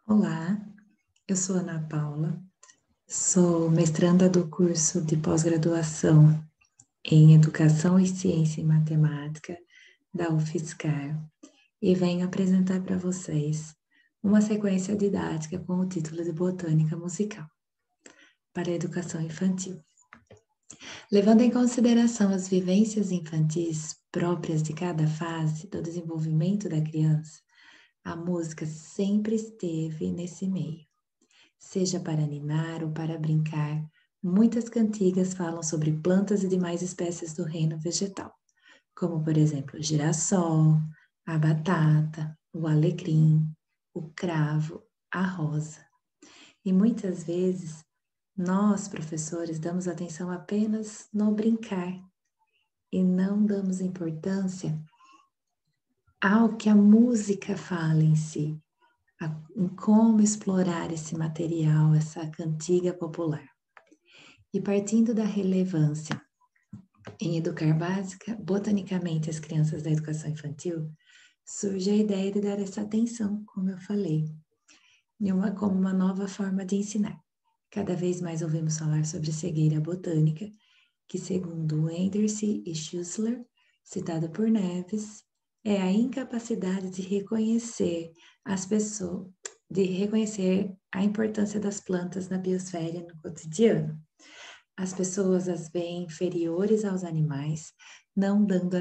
Olá, eu sou Ana Paula, sou mestranda do curso de pós-graduação em Educação e Ciência e Matemática da UFSCar e venho apresentar para vocês uma sequência didática com o título de Botânica Musical para a Educação Infantil. Levando em consideração as vivências infantis próprias de cada fase do desenvolvimento da criança, a música sempre esteve nesse meio. Seja para animar ou para brincar, muitas cantigas falam sobre plantas e demais espécies do reino vegetal, como por exemplo o girassol, a batata, o alecrim, o cravo, a rosa. E muitas vezes nós, professores, damos atenção apenas no brincar e não damos importância ao que a música fala em si, em como explorar esse material, essa cantiga popular. E partindo da relevância em educar botanicamente as crianças da educação infantil, surge a ideia de dar essa atenção, como eu falei, como uma nova forma de ensinar. Cada vez mais ouvimos falar sobre cegueira botânica, que segundo Anderson e Schussler, citado por Neves, é a incapacidade de reconhecer as pessoas, de reconhecer a importância das plantas na biosfera no cotidiano. As pessoas as veem inferiores aos animais, não dando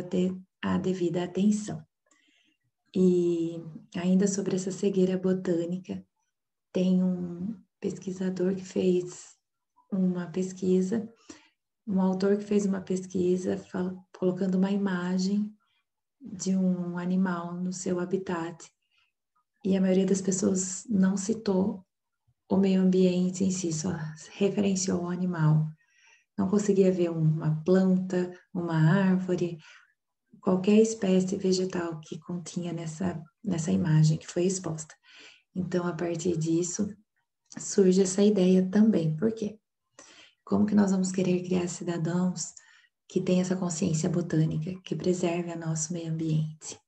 a devida atenção. E ainda sobre essa cegueira botânica, tem um pesquisador que fez uma pesquisa, um autor que fez uma pesquisa colocando uma imagem de um animal no seu habitat. E a maioria das pessoas não citou o meio ambiente em si, só referenciou o animal. Não conseguia ver uma planta, uma árvore, qualquer espécie vegetal que continha nessa imagem que foi exposta. Então, a partir disso, surge essa ideia também. Por quê? Como que nós vamos querer criar cidadãos que tenham essa consciência botânica, que preserve o nosso meio ambiente?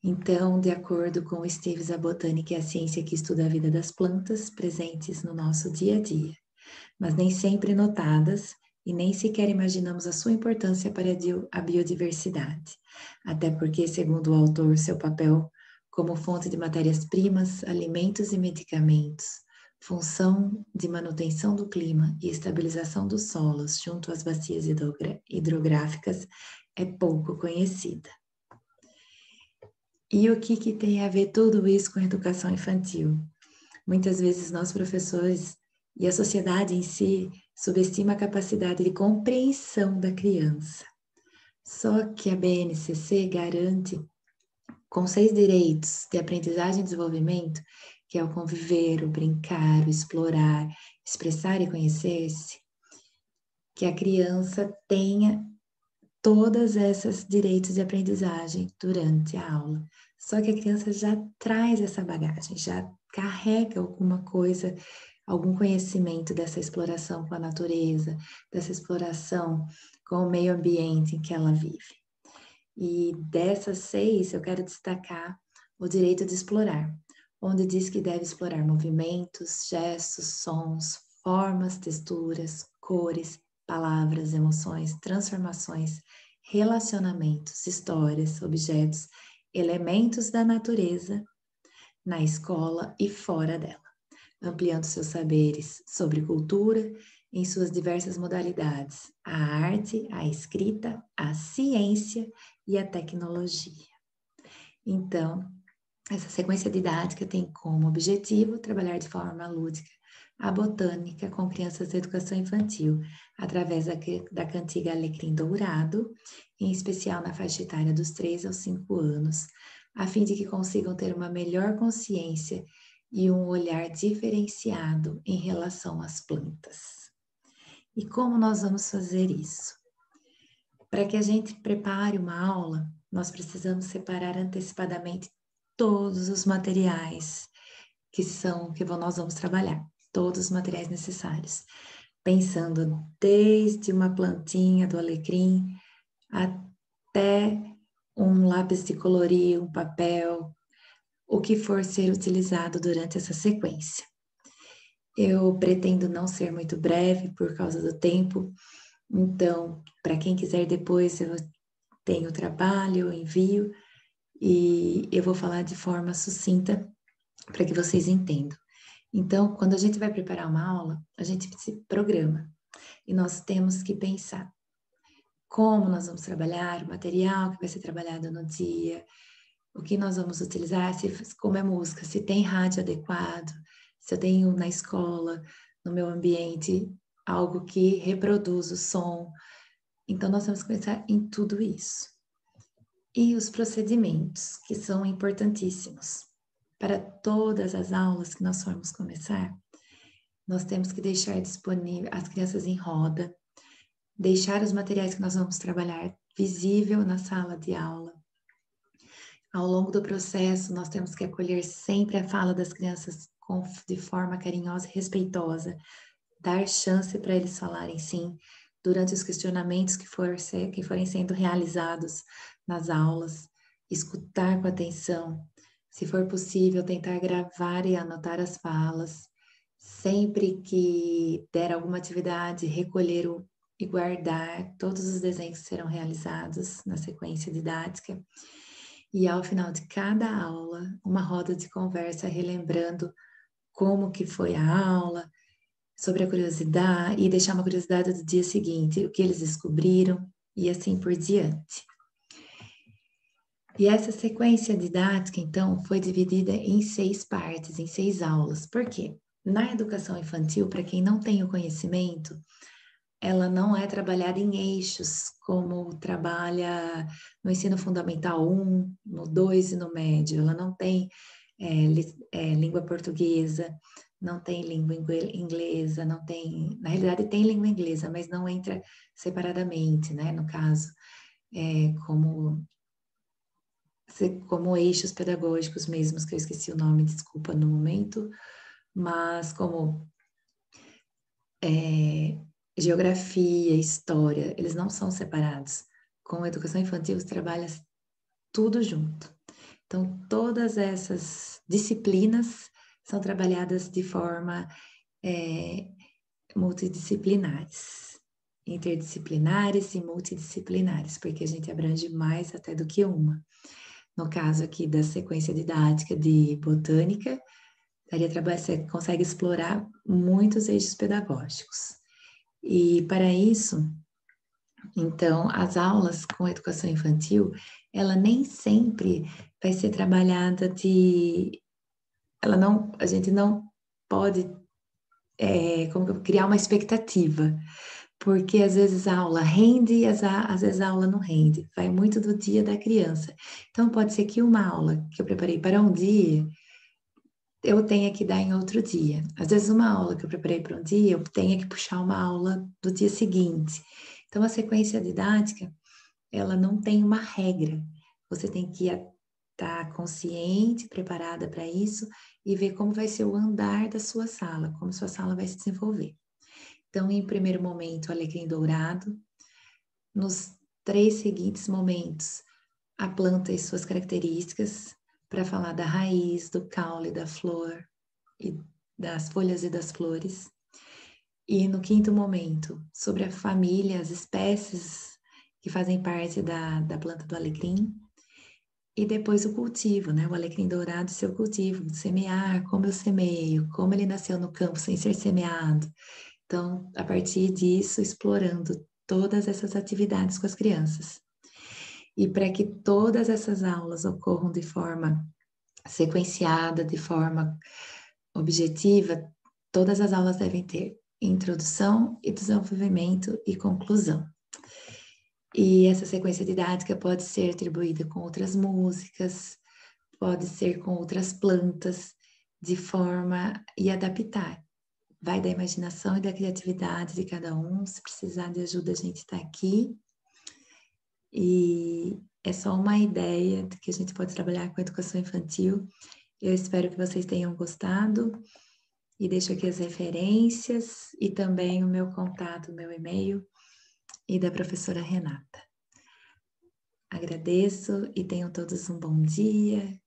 Então, de acordo com o Steves, a botânica é a ciência que estuda a vida das plantas presentes no nosso dia a dia, mas nem sempre notadas e nem sequer imaginamos a sua importância para a biodiversidade. Até porque, segundo o autor, seu papel como fonte de matérias-primas, alimentos e medicamentos, função de manutenção do clima e estabilização dos solos junto às bacias hidrográficas é pouco conhecida. E o que tem a ver tudo isso com a educação infantil? Muitas vezes nós, professores, e a sociedade em si, subestima a capacidade de compreensão da criança. Só que a BNCC garante, com 6 direitos de aprendizagem e desenvolvimento, que é o conviver, o brincar, o explorar, expressar e conhecer-se, que a criança tenha todas esses direitos de aprendizagem durante a aula. Só que a criança já traz essa bagagem, já carrega alguma coisa, algum conhecimento dessa exploração com a natureza, dessa exploração com o meio ambiente em que ela vive. E dessas 6, eu quero destacar o direito de explorar, onde diz que deve explorar movimentos, gestos, sons, formas, texturas, cores, palavras, emoções, transformações, relacionamentos, histórias, objetos, elementos da natureza na escola e fora dela, ampliando seus saberes sobre cultura em suas diversas modalidades, a arte, a escrita, a ciência e a tecnologia. Então, essa sequência didática tem como objetivo trabalhar de forma lúdica a botânica com crianças da educação infantil, através da cantiga Alecrim Dourado, em especial na faixa etária dos 3 aos 5 anos, a fim de que consigam ter uma melhor consciência e um olhar diferenciado em relação às plantas. E como nós vamos fazer isso? Para que a gente prepare uma aula, nós precisamos separar antecipadamente todos os materiais que nós vamos trabalhar, todos os materiais necessários, pensando desde uma plantinha do alecrim até um lápis de colorir, um papel, o que for ser utilizado durante essa sequência. Eu pretendo não ser muito breve por causa do tempo, então, para quem quiser depois, eu tenho o trabalho, eu envio, e eu vou falar de forma sucinta para que vocês entendam. Então, quando a gente vai preparar uma aula, a gente se programa e nós temos que pensar como nós vamos trabalhar, o material que vai ser trabalhado no dia, o que nós vamos utilizar, como é música, se tem rádio adequado, se eu tenho na escola, no meu ambiente, algo que reproduz o som. Então, nós temos que pensar em tudo isso. E os procedimentos, que são importantíssimos. Para todas as aulas que nós formos começar, nós temos que deixar disponível as crianças em roda, deixar os materiais que nós vamos trabalhar visível na sala de aula. Ao longo do processo, nós temos que acolher sempre a fala das crianças de forma carinhosa e respeitosa, dar chance para eles falarem sim, durante os questionamentos que forem sendo realizados nas aulas, escutar com atenção, se for possível, tentar gravar e anotar as falas, sempre que der alguma atividade, recolher e guardar todos os desenhos que serão realizados na sequência didática. E ao final de cada aula, uma roda de conversa relembrando como que foi a aula, sobre a curiosidade, e deixar uma curiosidade do dia seguinte, o que eles descobriram, e assim por diante. E essa sequência didática, então, foi dividida em 6 partes, em 6 aulas. Por quê? Na educação infantil, para quem não tem o conhecimento, ela não é trabalhada em eixos, como trabalha no ensino fundamental 1, no 2 e no médio. Ela não tem língua portuguesa, não tem língua inglesa, não tem... Na realidade, tem língua inglesa, mas não entra separadamente, né? No caso, como eixos pedagógicos mesmos, que eu esqueci o nome, desculpa no momento, mas como geografia, história, eles não são separados. Com a educação infantil, você trabalha tudo junto. Então, todas essas disciplinas são trabalhadas de forma multidisciplinares, interdisciplinares e multidisciplinares, porque a gente abrange mais até do que uma. No caso aqui da sequência didática de botânica, você consegue explorar muitos eixos pedagógicos. E para isso, então, as aulas com educação infantil, ela nem sempre vai ser trabalhada a gente não pode criar uma expectativa, porque às vezes a aula rende e às vezes a aula não rende, vai muito do dia da criança. Então, pode ser que uma aula que eu preparei para um dia, eu tenha que dar em outro dia. Às vezes uma aula que eu preparei para um dia, eu tenha que puxar uma aula do dia seguinte. Então, a sequência didática, ela não tem uma regra. Você tem que estar consciente, preparada para isso e ver como vai ser o andar da sua sala, como sua sala vai se desenvolver. Então, em primeiro momento, o alecrim dourado. Nos 3 seguintes momentos, a planta e suas características, para falar da raiz, do caule, da flor, e das folhas e das flores. E no 5º momento, sobre a família, as espécies que fazem parte da planta do alecrim. E depois o cultivo, né? O alecrim dourado, seu cultivo, semear, como eu semeio, como ele nasceu no campo sem ser semeado. Então, a partir disso, explorando todas essas atividades com as crianças. E para que todas essas aulas ocorram de forma sequenciada, de forma objetiva, todas as aulas devem ter introdução e desenvolvimento e conclusão. E essa sequência didática pode ser atribuída com outras músicas, pode ser com outras plantas, de forma e adaptar. Vai da imaginação e da criatividade de cada um. Se precisar de ajuda, a gente está aqui. E é só uma ideia de que a gente pode trabalhar com a educação infantil. Eu espero que vocês tenham gostado. E deixo aqui as referências e também o meu contato, o meu e-mail e da professora Renata. Agradeço e tenham todos um bom dia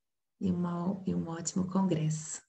e um ótimo congresso.